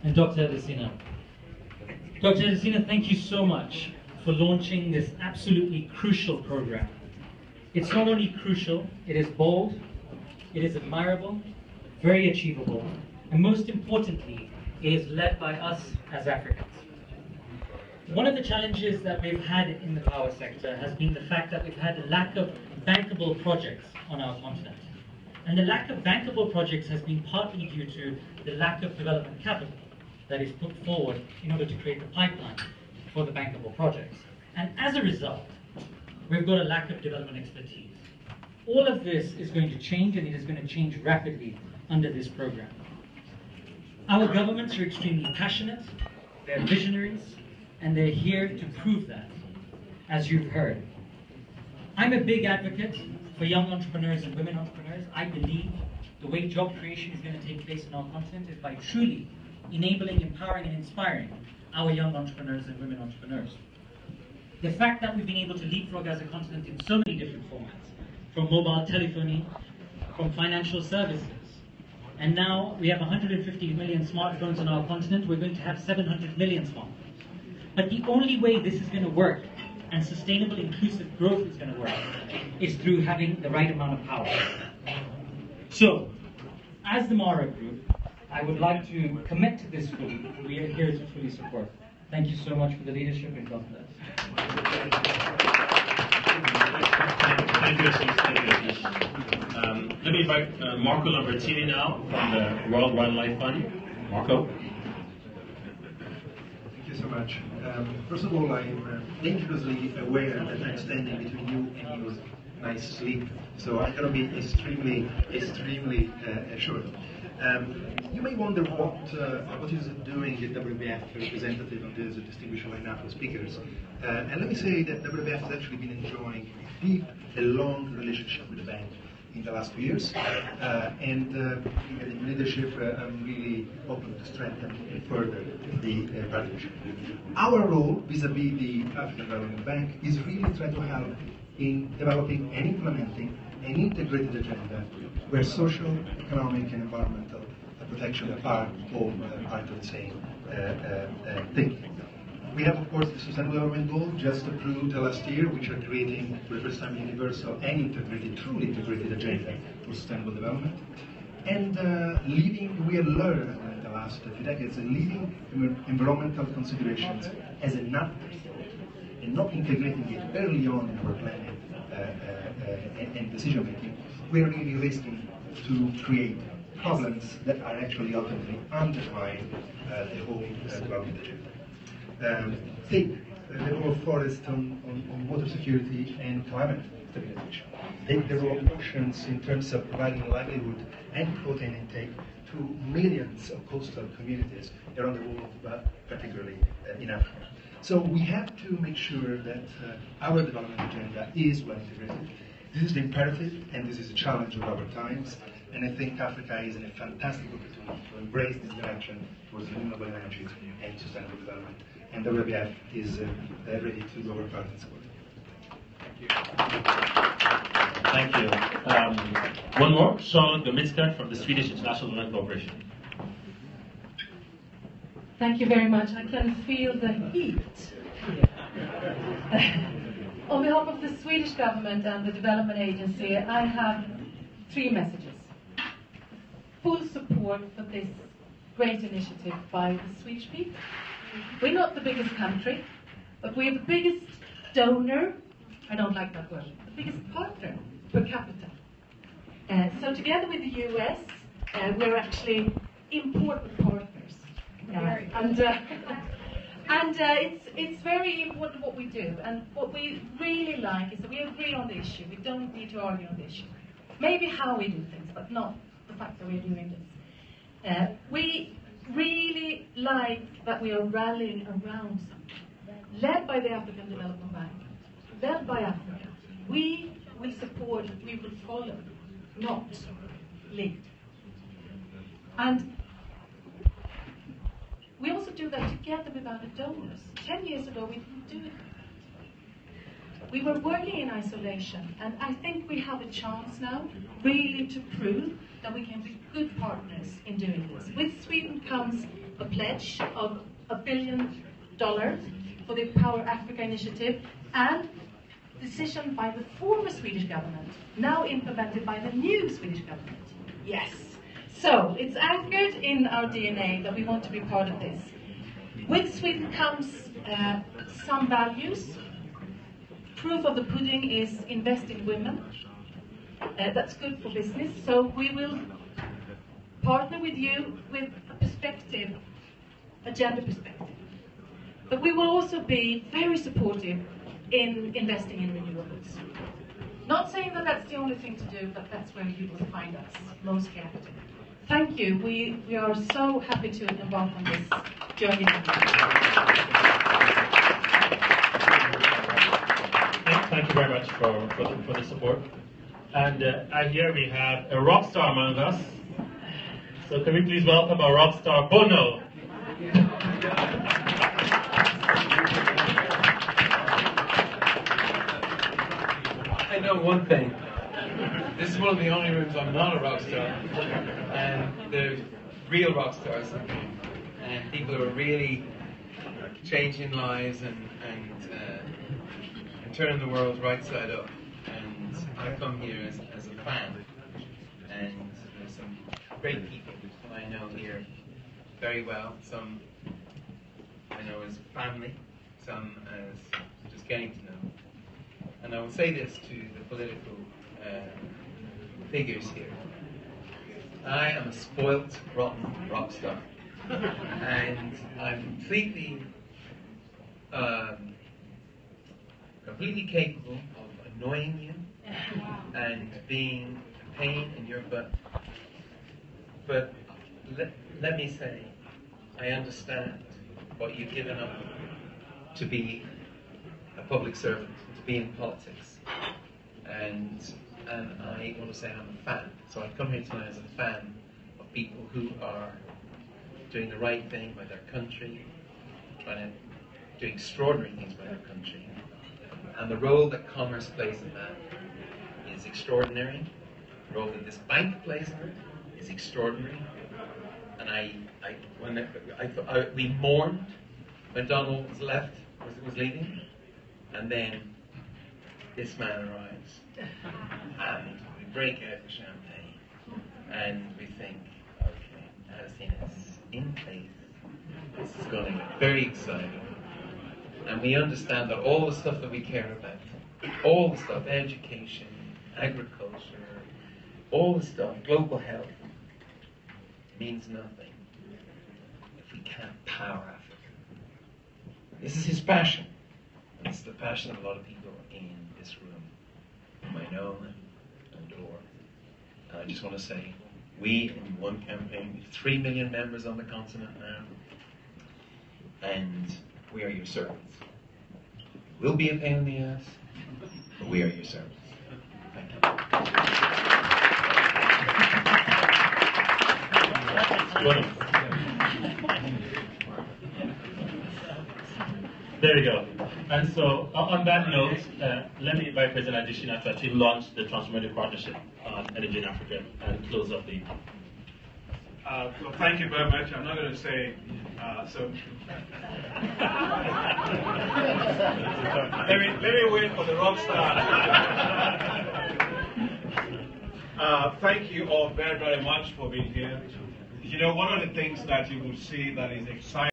and Dr. Adesina. Dr. Adesina, thank you so much for launching this absolutely crucial program. It's not only crucial, it is bold, it is admirable, very achievable, and most importantly, it is led by us as Africans. One of the challenges that we've had in the power sector has been the fact that we've had a lack of bankable projects on our continent. And the lack of bankable projects has been partly due to the lack of development capital that is put forward in order to create the pipeline for the bankable projects. And as a result, we've got a lack of development expertise. All of this is going to change, and it is going to change rapidly under this program. Our governments are extremely passionate, they're visionaries, and they're here to prove that, as you've heard. I'm a big advocate for young entrepreneurs and women entrepreneurs. I believe the way job creation is going to take place in our continent is by truly enabling, empowering, and inspiring our young entrepreneurs and women entrepreneurs. The fact that we've been able to leapfrog as a continent in so many different formats, from mobile telephony, from financial services, and now we have 150 million smartphones on our continent, we're going to have 700 million smartphones. But the only way this is going to work, and sustainable inclusive growth is going to work, is through having the right amount of power. So, as the Mara Group, I would like to commit to this fully. We are here to fully support. Thank you so much for the leadership and God bless. Thank you, Ashish. Let me invite Marco Lambertini now from the World Wildlife Fund. Marco. Thank you so much. First of all, I'm dangerously aware that I'm standing between you and your nice sleep, so I'm going to be extremely short. You may wonder what is doing the WWF representative of this distinguished lineup of speakers. And let me say that WWF has actually been enjoying a deep and long relationship with the bank in the last 2 years. And in leadership, I'm really open to strengthen further the partnership. Our role vis-à-vis the African Development Bank is really try to help in developing and implementing an integrated agenda where social, economic, and environmental protection are all part of the same thing. We have, of course, the Sustainable Development Goal just approved last year, which are creating, for the first time, a universal and integrated, truly integrated agenda for sustainable development. And we have learned in the last few decades that leaving environmental considerations as an afterthought and not integrating it early on in our planning and decision making, we are really risking to create problems that are actually ultimately undermine the whole development agenda. Take the role of forest on water security and climate stabilization. Take the role of oceans in terms of providing livelihood and protein intake to millions of coastal communities around the world, but particularly in Africa. So we have to make sure that our development agenda is well integrated. This is the imperative, and this is a challenge of our times. And I think Africa is in a fantastic opportunity to embrace this direction towards renewable energy and sustainable development. And the WWF is ready to do our part in support. Thank you. One more, Charlotte Gomitska from the Swedish International Development Corporation. Thank you very much. I can feel the heat. On behalf of the Swedish government and the Development Agency, I have 3 messages. Full support for this great initiative by the Swedish people. We're not the biggest country, but we're the biggest donor, I don't like that word, the biggest partner per capita. So together with the US, we're actually important partners. It's very important what we do, and what we really like is that we agree on the issue. We don't need to argue on the issue. Maybe how we do things, but not the fact that we're doing this. We really like that we are rallying around something, led by the African Development Bank, led by Africa. We will support, we will follow, not lead. And we also do that together with other donors. 10 years ago, we didn't do it. We were working in isolation, and I think we have a chance now really to prove that we can be good partners in doing this. With Sweden comes a pledge of $1 billion for the Power Africa initiative, and decision by the former Swedish government, now implemented by the new Swedish government. Yes. So, it's anchored in our DNA that we want to be part of this. With Sweden comes some values. Proof of the pudding is invest in women. That's good for business. So we will partner with you with a perspective, a gender perspective. But we will also be very supportive in investing in renewables. Not saying that that's the only thing to do, but that's where you will find us most active. Thank you. We are so happy to embark on this journey. Thank you very much for the support. And I hear we have a rock star among us. So can we please welcome our rock star, Bono? I know one thing. This is one of the only rooms I'm not a rock star. And there's real rock stars and people who are really changing lives and turning the world right side up. And I come here as a fan. And there's some great people who I know here very well. Some I know as family, some as just getting to know. And I will say this to the political figures here. I am a spoilt, rotten rock star. And I'm completely capable of annoying you and being a pain in your butt. But let me say, I understand what you've given up to be a public servant, to be in politics. And I want to say I'm a fan. So I've come here tonight as a fan of people who are doing the right thing by their country, trying to do extraordinary things by their country. And the role that commerce plays in that is extraordinary. The role that this bank plays in it is extraordinary. And we mourned when Donald was leaving, and then this man arrives, and we break out the champagne, and we think, okay, as is in faith, this is going to get very exciting. And we understand that all the stuff that we care about, all the stuff, education, agriculture, all the stuff, global health, means nothing if we can't power Africa. This is his passion. It's the passion of a lot of people in this room, whom I know and adore. And I just want to say, we in one campaign, we have 3 million members on the continent now, and we are your servants. We'll be a pain in the ass, but we are your servants. Thank you. There we go. And so, on that note, let me invite President Adesina to actually launch the Transformative Partnership on Energy in Africa and close up the... Well, thank you very much. I'm not going to say so. let me wait for the rock star. Thank you all very, very much for being here. You know, one of the things that you will see that is exciting